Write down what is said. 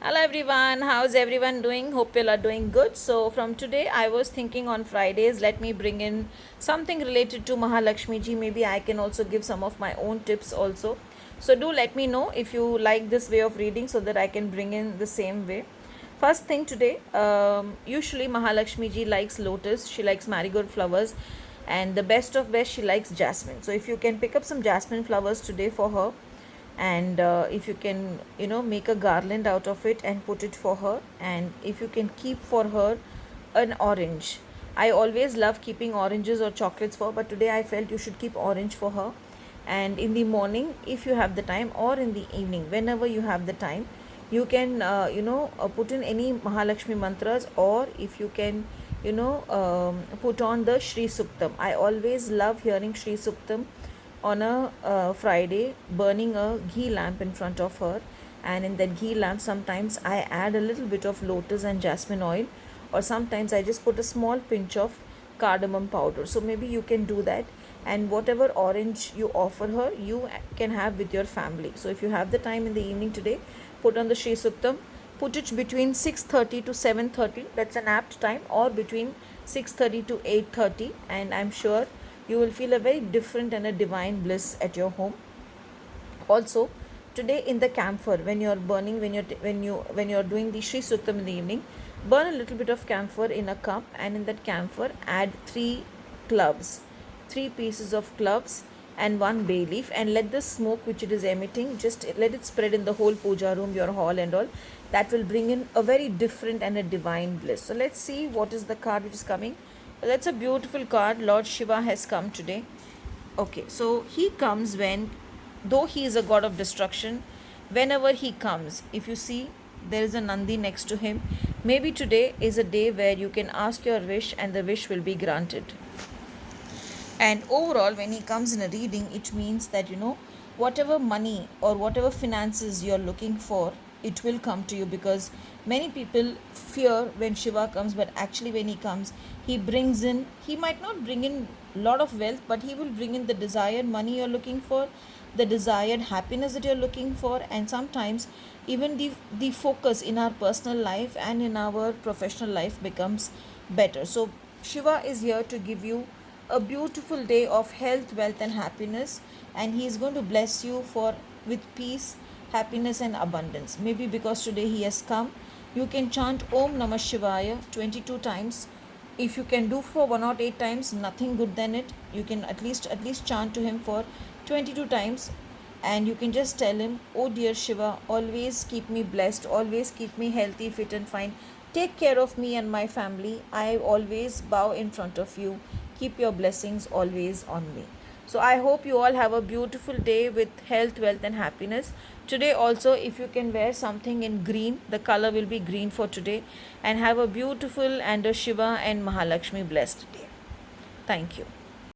Hello everyone, how's everyone doing? Hope you are doing good. So from today I was thinking on Fridays let me bring in something related to Mahalakshmi ji. Maybe I can also give some of my own tips also. So do let me know if you like this way of reading so that I can bring in the same way. First thing today, usually Mahalakshmi ji likes lotus, she likes marigold flowers, and the best of best she likes jasmine. So if you can pick up some jasmine flowers today for her, and if you can make a garland out of it and put it for her, and if you can keep for her an orange. I always love keeping oranges or chocolates for, but today I felt you should keep orange for her. And in the morning if you have the time, or in the evening whenever you have the time, you can put in any Mahalakshmi mantras, or if you can put on the Shri Suktam. I always love hearing Shri Suktam on a Friday, burning a ghee lamp in front of her. And in that ghee lamp, sometimes I add a little bit of lotus and jasmine oil, or sometimes I just put a small pinch of cardamom powder. So maybe you can do that, and whatever orange you offer her, you can have with your family. So if you have the time in the evening today, put on the Shri Suktam, put it between 6:30 to 7:30, that's an apt time, or between 6:30 to 8:30, and I'm sure you will feel a very different and a divine bliss at your home. Also today in the camphor, when you're burning, when you're doing the Shri Suktam in the evening, burn a little bit of camphor in a cup, and in that camphor add three pieces of cloves and one bay leaf, and let the smoke which it is emitting, just let it spread in the whole puja room, your hall and all. That will bring in a very different and a divine bliss. So let's see what is the card which is coming. That's a beautiful card. Lord Shiva has come today. Okay, so he comes when, though he is a god of destruction, whenever he comes, if you see there is a Nandi next to him, maybe today is a day where you can ask your wish and the wish will be granted. And overall, when he comes in a reading, it means that whatever money or whatever finances you're looking for, it will come to you, because many people fear when Shiva comes, but actually when he comes, he might not bring in a lot of wealth, but he will bring in the desired money you're looking for, the desired happiness that you're looking for, and sometimes even the focus in our personal life and in our professional life becomes better. So Shiva is here to give you a beautiful day of health, wealth and happiness, and he is going to bless you for with peace, happiness and abundance. Maybe because today he has come, you can chant Om Namah Shivaya 22 times. If you can do for 108 times, nothing good than it. You can at least chant to him for 22 times, and you can just tell him, oh dear Shiva, always keep me blessed, always keep me healthy, fit and fine, take care of me and my family. I always bow in front of you, keep your blessings always on me. So I hope you all have a beautiful day with health, wealth and happiness. Today also, if you can wear something in green, the color will be green for today, and have a beautiful and a Shiva and Mahalakshmi blessed day. Thank you.